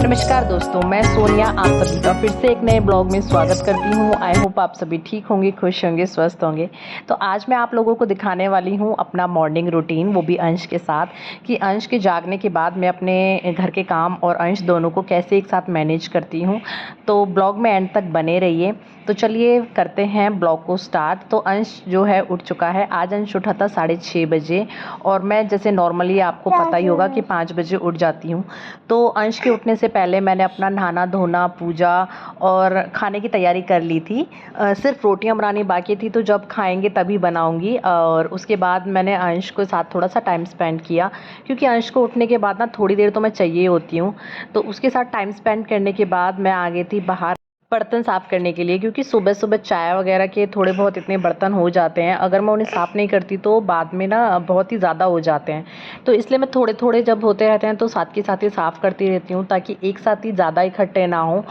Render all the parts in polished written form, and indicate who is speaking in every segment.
Speaker 1: नमस्कार दोस्तों, मैं सोनिया आप सभी का फिर से एक नए ब्लॉग में स्वागत करती हूँ। आई होप आप सभी ठीक होंगे, खुश होंगे, स्वस्थ होंगे। तो आज मैं आप लोगों को दिखाने वाली हूँ अपना मॉर्निंग रूटीन, वो भी अंश के साथ, कि अंश के जागने के बाद मैं अपने घर के काम और अंश दोनों को कैसे एक साथ मैनेज करती हूँ। तो ब्लॉग में एंड तक बने रहिए। तो चलिए करते हैं ब्लॉग को स्टार्ट। तो अंश जो है उठ चुका है। आज अंश उठा था 6:30 बजे और मैं जैसे नॉर्मली आपको पता ही होगा कि 5 बजे उठ जाती हूँ। तो अंश के उठने से पहले मैंने अपना नहाना धोना, पूजा और खाने की तैयारी कर ली थी। सिर्फ रोटियां बनानी बाकी थी, तो जब खाएंगे तभी बनाऊंगी। और उसके बाद मैंने अंश के साथ थोड़ा सा टाइम स्पेंड किया, क्योंकि अंश को उठने के बाद ना थोड़ी देर तो मैं चाहिए होती हूँ। तो उसके साथ टाइम स्पेंड करने के बाद मैं आ गई थी बाहर बर्तन साफ़ करने के लिए, क्योंकि सुबह सुबह चाय वगैरह के थोड़े बहुत इतने बर्तन हो जाते हैं। अगर मैं उन्हें साफ़ नहीं करती तो बाद में ना बहुत ही ज़्यादा हो जाते हैं। तो इसलिए मैं थोड़े थोड़े जब होते रहते हैं तो साथ के साथ ही साफ़ करती रहती हूँ, ताकि एक साथ ही ज़्यादा इकट्ठे ना हो।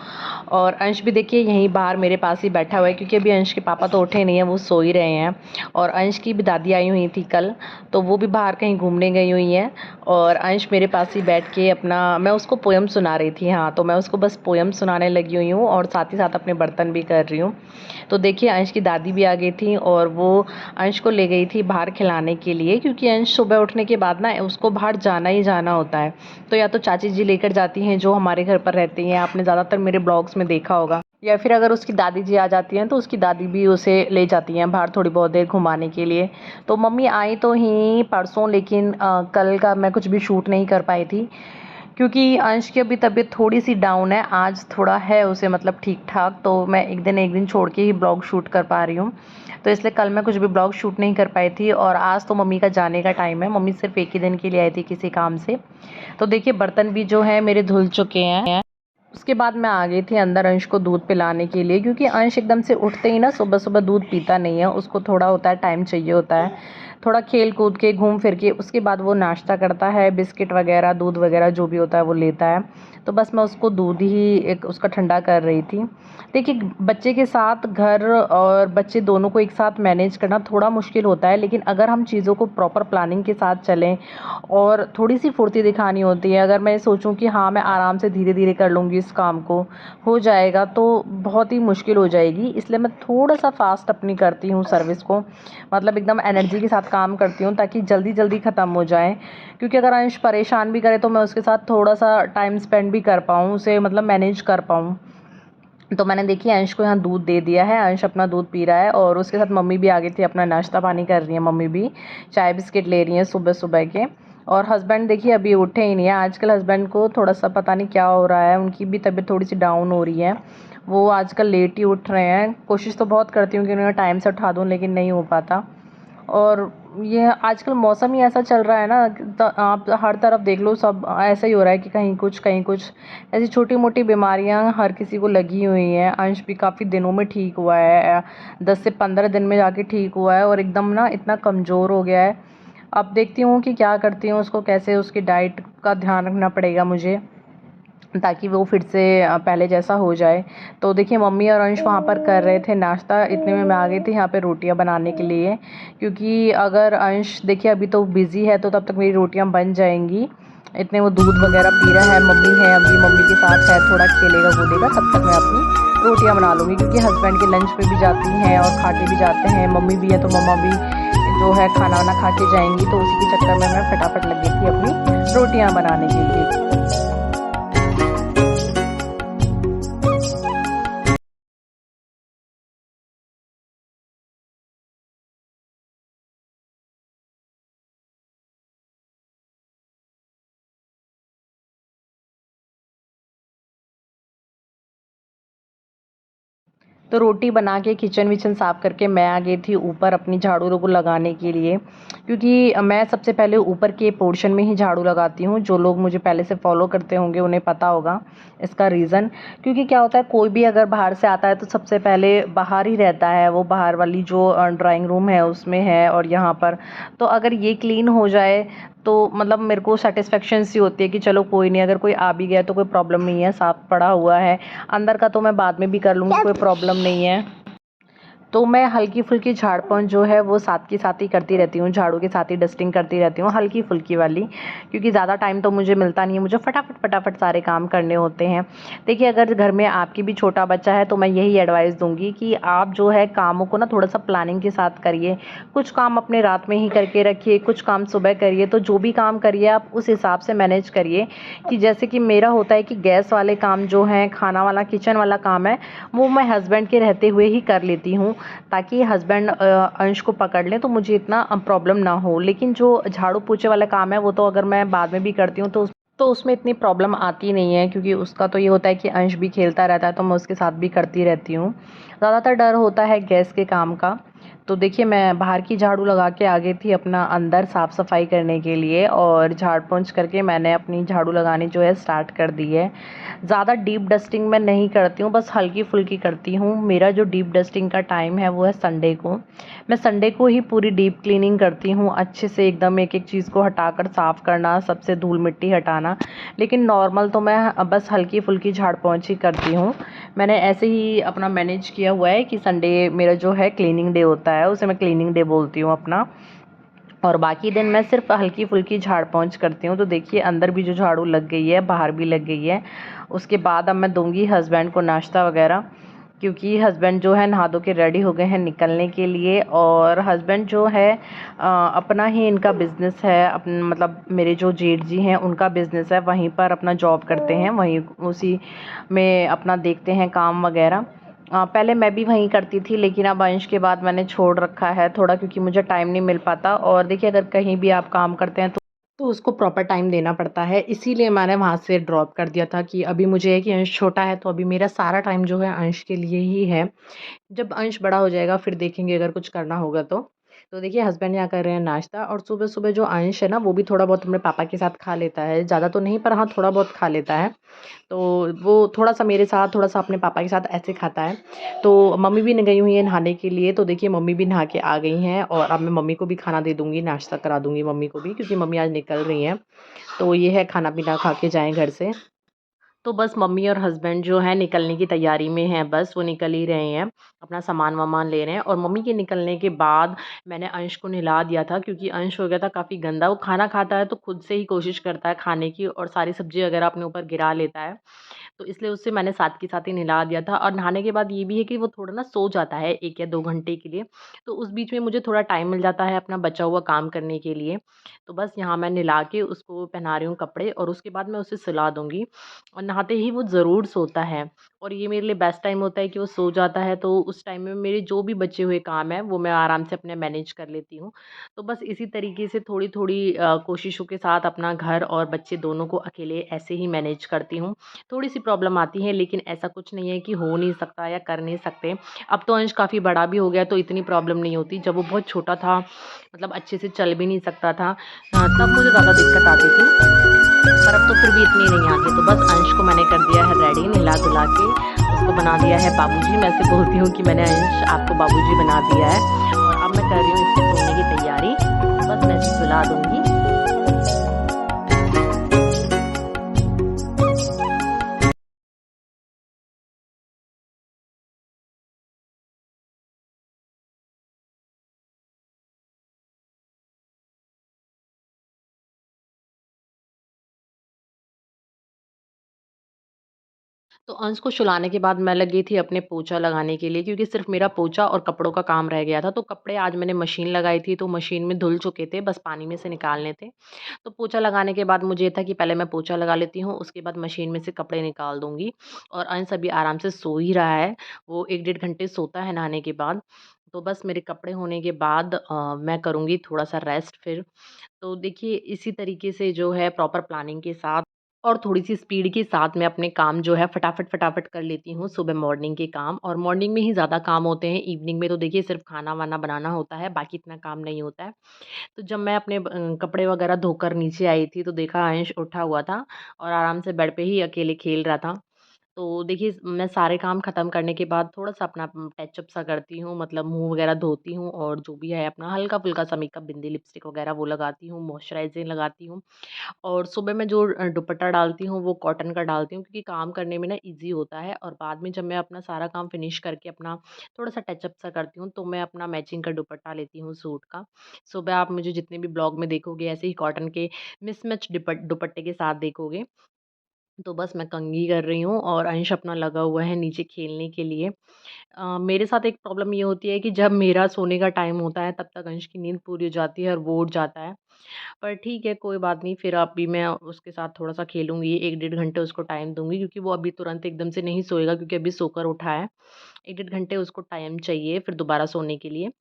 Speaker 1: और अंश भी देखिए यहीं बाहर मेरे पास ही बैठा हुआ है, क्योंकि अभी अंश के पापा तो उठे नहीं हैं, वो सो ही रहे हैं। और अंश की भी दादी आई हुई थी कल, तो वो भी बाहर कहीं घूमने गई हुई हैं। और अंश मेरे पास ही बैठ के अपना, मैं उसको पोयम सुना रही थी। हाँ, तो मैं उसको बस पोयम सुनाने लगी हुई हूँ और साथ ही साथ अपने बर्तन भी कर रही हूँ। तो देखिए अंश की दादी भी आ गई थी और वो अंश को ले गई थी बाहर खिलाने के लिए, क्योंकि अंश सुबह उठने के बाद ना उसको बाहर जाना ही जाना होता है। तो या तो चाची जी लेकर जाती हैं जो हमारे घर पर रहती हैं, आपने ज़्यादातर मेरे ब्लॉग्स में देखा होगा, या फिर अगर उसकी दादी जी आ जाती हैं तो उसकी दादी भी उसे ले जाती हैं बाहर थोड़ी बहुत देर घुमाने के लिए। तो मम्मी आई तो ही परसों, लेकिन कल का मैं कुछ भी शूट नहीं कर पाई थी, क्योंकि अंश की अभी तबीयत थोड़ी सी डाउन है। आज थोड़ा है उसे मतलब ठीक ठाक, तो मैं एक दिन छोड़ के ही ब्लॉग शूट कर पा रही हूँ। तो इसलिए कल मैं कुछ भी ब्लॉग शूट नहीं कर पाई थी। और आज तो मम्मी का जाने का टाइम है। मम्मी सिर्फ एक ही दिन के लिए आई थी किसी काम से। तो देखिए बर्तन भी जो है मेरे धुल चुके हैं। उसके बाद मैं आ गई थी अंदर अंश को दूध पिलाने के लिए, क्योंकि अंश एकदम से उठते ही ना सुबह सुबह दूध पीता नहीं है। उसको थोड़ा होता है, टाइम चाहिए होता है, थोड़ा खेल कूद के घूम फिर के उसके बाद वो नाश्ता करता है। बिस्किट वगैरह, दूध वगैरह जो भी होता है वो लेता है। तो बस मैं उसको दूध ही एक उसका ठंडा कर रही थी। देखिए बच्चे के साथ घर और बच्चे दोनों को एक साथ मैनेज करना थोड़ा मुश्किल होता है, लेकिन अगर हम चीज़ों को प्रॉपर प्लानिंग के साथ चलें और थोड़ी सी फुर्ती दिखानी होती है। अगर मैं सोचूं कि हाँ मैं आराम से धीरे धीरे कर लूँगी, इस काम को हो जाएगा, तो बहुत ही मुश्किल हो जाएगी। इसलिए मैं थोड़ा सा फास्ट अपनी करती हूँ सर्विस को, मतलब एकदम एनर्जी के साथ काम करती हूँ ताकि जल्दी जल्दी ख़त्म हो जाए। क्योंकि अगर अंश परेशान भी करे तो मैं उसके साथ थोड़ा सा टाइम स्पेंड भी कर पाऊँ, उसे मतलब मैनेज कर पाऊँ। तो मैंने देखिए अंश को यहाँ दूध दे दिया है, अंश अपना दूध पी रहा है और उसके साथ मम्मी भी आ गई थी, अपना नाश्ता पानी कर रही है। मम्मी भी चाय बिस्किट ले रही हैं सुबह सुबह के। और हस्बैंड देखिए अभी उठे ही नहीं है। आजकल हस्बैंड को थोड़ा सा पता नहीं क्या हो रहा है, उनकी भी तबीयत थोड़ी सी डाउन हो रही है। वो आजकल लेट ही उठ रहे हैं। कोशिश तो बहुत करती हूँ कि उन्हें टाइम से उठा दूँ, लेकिन नहीं हो पाता। और ये आजकल मौसम ही ऐसा चल रहा है ना, आप हर तरफ देख लो, सब ऐसा ही हो रहा है कि कहीं कुछ ऐसी छोटी मोटी बीमारियां हर किसी को लगी हुई हैं। अंश भी काफ़ी दिनों में ठीक हुआ है, 10 से 15 दिन में जाके ठीक हुआ है और एकदम ना इतना कमज़ोर हो गया है। अब देखती हूँ कि क्या करती हूँ, उसको कैसे, उसकी डाइट का ध्यान रखना पड़ेगा मुझे, ताकि वो फिर से पहले जैसा हो जाए। तो देखिए मम्मी और अंश वहाँ पर कर रहे थे नाश्ता, इतने में मैं आ गई थी यहाँ पे रोटियाँ बनाने के लिए। क्योंकि अगर अंश देखिए अभी तो बिज़ी है, तो तब तक मेरी रोटियाँ बन जाएंगी। इतने वो दूध वगैरह पी रहा है, मम्मी है अभी, मम्मी के साथ है, थोड़ा खेलेगा कूदेगा, तब तक मैं अपनी रोटियाँ बना लूँगी। क्योंकि हस्बैंड के लंच पे भी जाती हैं और खा के भी जाते हैं, मम्मी भी है तो मम्मा भी जो है खाना वाना खा के जाएंगी। तो उसी के चक्कर में मैं फटाफट लग गई थी अपनी रोटियाँ बनाने के लिए। तो रोटी बना के किचन विचन साफ़ करके मैं आ गई थी ऊपर अपनी झाड़ू को लगाने के लिए। क्योंकि मैं सबसे पहले ऊपर के पोर्शन में ही झाड़ू लगाती हूँ। जो लोग मुझे पहले से फॉलो करते होंगे उन्हें पता होगा इसका रीज़न। क्योंकि क्या होता है, कोई भी अगर बाहर से आता है तो सबसे पहले बाहर ही रहता है, वो बाहर वाली जो ड्राइंग रूम है उसमें है और यहाँ पर। तो अगर ये क्लीन हो जाए तो मतलब मेरे को सेटिस्फेक्शन सी होती है कि चलो कोई नहीं, अगर कोई आ भी गया तो कोई प्रॉब्लम नहीं है, साफ़ पड़ा हुआ है। अंदर का तो मैं बाद में भी कर लूँगी, कोई प्रॉब्लम नहीं है। तो मैं हल्की-फुल्की झाड़-पोंछ जो है वो साथ के साथ ही करती रहती हूँ, झाड़ू के साथ ही डस्टिंग करती रहती हूँ, हल्की-फुल्की वाली, क्योंकि ज़्यादा टाइम तो मुझे मिलता नहीं है, मुझे फटाफट सारे काम करने होते हैं। देखिए, अगर घर में आपके भी छोटा बच्चा है तो मैं यही एडवाइस दूँगी कि आप जो है कामों को ना थोड़ा-सा प्लानिंग के साथ करिए। कुछ काम अपने रात में ही करके रखिए, कुछ काम सुबह करिए, तो जो भी काम करिए आप उस हिसाब से मैनेज करिए कि जैसे कि मेरा होता है कि गैस वाले काम जो हैं, खाना वाला, किचन वाला काम है, वो मैं हस्बैंड के रहते हुए ही कर लेती हूँ, ताकि हस्बैंड अंश को पकड़ लें तो मुझे इतना प्रॉब्लम ना हो। लेकिन जो झाड़ू पोछे वाला काम है वो तो अगर मैं बाद में भी करती हूँ तो उसमें इतनी प्रॉब्लम आती नहीं है, क्योंकि उसका तो ये होता है कि अंश भी खेलता रहता है तो मैं उसके साथ भी करती रहती हूँ। ज़्यादातर डर होता है गैस के काम का। तो देखिए, मैं बाहर की झाड़ू लगा के आ गई थी अपना अंदर साफ़ सफाई करने के लिए, और झाड़ पोंछ करके मैंने अपनी झाड़ू लगानी जो है स्टार्ट कर दी है। ज़्यादा डीप डस्टिंग मैं नहीं करती हूँ, बस हल्की-फुल्की करती हूँ। मेरा जो डीप डस्टिंग का टाइम है वो है संडे को। मैं संडे को ही पूरी डीप क्लीनिंग करती हूँ, अच्छे से एकदम एक-एक चीज़ को हटाकर साफ़ करना, सबसे धूल-मिट्टी हटाना। लेकिन नॉर्मल तो मैं बस हल्की-फुल्की झाड़-पोंछ ही करती हूँ। मैंने ऐसे ही अपना मैनेज किया हुआ है कि संडे मेरा जो है क्लीनिंग डे होता है, उसे मैं क्लीनिंग डे बोलती हूँ अपना। और बाकी दिन मैं सिर्फ़ हल्की-फुल्की झाड़-पोंछ करती हूँ। तो देखिए, अंदर भी जो झाड़ू लग गई है, बाहर भी लग गई है। उसके बाद अब मैं दूँगी हस्बैंड को नाश्ता वग़ैरह, क्योंकि हस्बैंड जो है नहा धो के रेडी हो गए हैं निकलने के लिए। और हस्बैंड जो है अपना ही इनका बिज़नेस है, मतलब मेरे जो जेठ जी हैं उनका बिज़नेस है, वहीं पर अपना जॉब करते हैं, वहीं उसी में अपना देखते हैं काम वग़ैरह। पहले मैं भी वहीं करती थी, लेकिन अब अंश के बाद मैंने छोड़ रखा है थोड़ा, क्योंकि मुझे टाइम नहीं मिल पाता। और देखिए, अगर कहीं भी आप काम करते हैं तो उसको प्रॉपर टाइम देना पड़ता है, इसीलिए मैंने वहाँ से ड्रॉप कर दिया था कि अभी मुझे है कि अंश छोटा है, तो अभी मेरा सारा टाइम जो है अंश के लिए ही है। जब अंश बड़ा हो जाएगा फिर देखेंगे अगर कुछ करना होगा तो। तो देखिए, हस्बैंड यहाँ कर रहे हैं नाश्ता, और सुबह-सुबह जो अंश है ना वो भी थोड़ा बहुत अपने पापा के साथ खा लेता है, ज़्यादा तो नहीं पर हाँ, थोड़ा बहुत खा लेता है। तो वो थोड़ा-सा मेरे साथ, थोड़ा-सा अपने पापा के साथ ऐसे खाता है। तो मम्मी भी न गई हुई हैं नहाने के लिए, तो देखिए मम्मी भी नहा के आ गई हैं, और अब मैं मम्मी को भी खाना दे दूँगी, नाश्ता करा दूँगी मम्मी को भी, क्योंकि मम्मी आज निकल रही हैं। तो ये है, खाना-पीना खा के जाएँ घर से। तो बस मम्मी और हस्बैंड जो हैं निकलने की तैयारी में हैं, बस वो निकल ही रहे हैं, अपना सामान-वामान ले रहे हैं। और मम्मी के निकलने के बाद मैंने अंश को नहला दिया था, क्योंकि अंश हो गया था काफ़ी गंदा। वो खाना खाता है तो खुद से ही कोशिश करता है खाने की, और सारी सब्ज़ी वगैरह अपने ऊपर गिरा लेता है। तो इसलिए उससे मैंने साथ के साथ ही नहला दिया था। और नहाने के बाद ये भी है कि वो थोड़ा ना सो जाता है 1 या 2 घंटे के लिए, तो उस बीच में मुझे थोड़ा टाइम मिल जाता है अपना बचा हुआ काम करने के लिए। तो बस यहाँ मैं नहला के उसको पहना रही हूँ कपड़े, और उसके बाद मैं उसे सुला दूँगी। और नहाते ही वो ज़रूर सोता है, और ये मेरे लिए बेस्ट टाइम होता है कि वो सो जाता है, तो उस टाइम में मेरे जो भी बचे हुए काम हैं वो मैं आराम से अपने मैनेज कर लेती हूँ। तो बस इसी तरीके से थोड़ी-थोड़ी कोशिशों के साथ अपना घर और बच्चे दोनों को अकेले ऐसे ही मैनेज करती हूँ। थोड़ी-सी प्रॉब्लम आती है, लेकिन ऐसा कुछ नहीं है कि हो नहीं सकता या कर नहीं सकते। अब तो अंश काफ़ी बड़ा भी हो गया, तो इतनी प्रॉब्लम नहीं होती। जब वो बहुत छोटा था, मतलब अच्छे से चल भी नहीं सकता था, तब मुझे ज़्यादा दिक्कत आती थी। पर अब तो फिर भी इतनी नहीं आती। तो बस अंश को मैंने कर दिया है रेडी, नहला-धुला के उसको बना दिया है बाबूजी। मैं ऐसे बोलती हूँ कि मैंने अंश आपको बाबूजी बना दिया है, और अब मैं कर रही हूँ इसके सोने की तैयारी। तो बस मैं इसे सुला दूँगी। तो अंश को सुलाने के बाद मैं लगी थी अपने पोंछा लगाने के लिए, क्योंकि सिर्फ़ मेरा पोंछा और कपड़ों का काम रह गया था। तो कपड़े आज मैंने मशीन लगाई थी, तो मशीन में धुल चुके थे, बस पानी में से निकालने थे। तो पोंछा लगाने के बाद मुझे ये था कि पहले मैं पोंछा लगा लेती हूँ, उसके बाद मशीन में से कपड़े निकाल दूँगी। और अंश अभी आराम से सो ही रहा है, वो 1 डेढ़ घंटे सोता है नहाने के बाद। तो बस मेरे कपड़े होने के बाद मैं करूँगी थोड़ा-सा रेस्ट फिर। तो देखिए, इसी तरीके से जो है प्रॉपर प्लानिंग के साथ और थोड़ी-सी स्पीड के साथ मैं अपने काम जो है फटाफट-फटाफट कर लेती हूँ, सुबह मॉर्निंग के काम। और मॉर्निंग में ही ज़्यादा काम होते हैं, इवनिंग में तो देखिए सिर्फ़ खाना-वाना बनाना होता है, बाकी इतना काम नहीं होता है। तो जब मैं अपने कपड़े वगैरह धोकर नीचे आई थी, तो देखा अंश उठा हुआ था और आराम से बेड पे ही अकेले खेल रहा था। तो देखिए मैं सारे काम ख़त्म करने के बाद थोड़ा-सा अपना टचअप सा करती हूँ, मतलब मुँह वगैरह धोती हूँ और जो भी है अपना हल्का-फुल्का सा मेकअप, बिंदी, लिपस्टिक वगैरह वो लगाती हूँ, मॉइस्चराइज़िंग लगाती हूँ। और सुबह मैं जो दुपट्टा डालती हूँ वो कॉटन का डालती हूँ, क्योंकि काम करने में ना ईज़ी होता है। और बाद में जब मैं अपना सारा काम फिनिश करके अपना थोड़ा-सा टचअप सा करती हूँ, तो मैं अपना मैचिंग का दुपट्टा लेती हूँ सूट का। सुबह आप मुझे जितने भी ब्लॉग में देखोगे ऐसे ही कॉटन के मिसमैच दुपट्टे के साथ देखोगे। तो बस मैं कंघी कर रही हूँ और अंश अपना लगा हुआ है नीचे खेलने के लिए। मेरे साथ एक प्रॉब्लम ये होती है कि जब मेरा सोने का टाइम होता है तब तक अंश की नींद पूरी हो जाती है और वो उठ जाता है। पर ठीक है, कोई बात नहीं, फिर अभी मैं उसके साथ थोड़ा-सा खेलूँगी, 1 डेढ़ घंटे उसको टाइम दूँगी, क्योंकि वो अभी तुरंत एकदम से नहीं सोएगा, क्योंकि अभी सोकर उठा है। 1 डेढ़ घंटे उसको टाइम चाहिए फिर दोबारा सोने के लिए।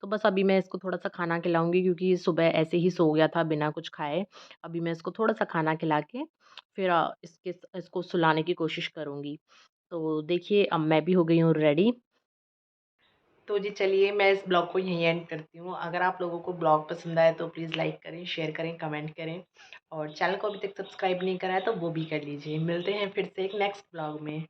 Speaker 1: तो बस अभी मैं इसको थोड़ा-सा खाना खिलाऊँगी, क्योंकि सुबह ऐसे ही सो गया था बिना कुछ खाए। अभी मैं इसको थोड़ा-सा खाना खिला के फिर इसको सुलाने की कोशिश करूँगी। तो देखिए अब मैं भी हो गई हूँ रेडी। तो जी चलिए मैं इस ब्लॉग को यहीं एंड करती हूँ। अगर आप लोगों को ब्लॉग पसंद आए तो प्लीज़ लाइक करें, शेयर करें, कमेंट करें और चैनल को अभी तक सब्सक्राइब नहीं करा है तो वो भी कर लीजिए। मिलते हैं फिर से एक नेक्स्ट ब्लॉग में।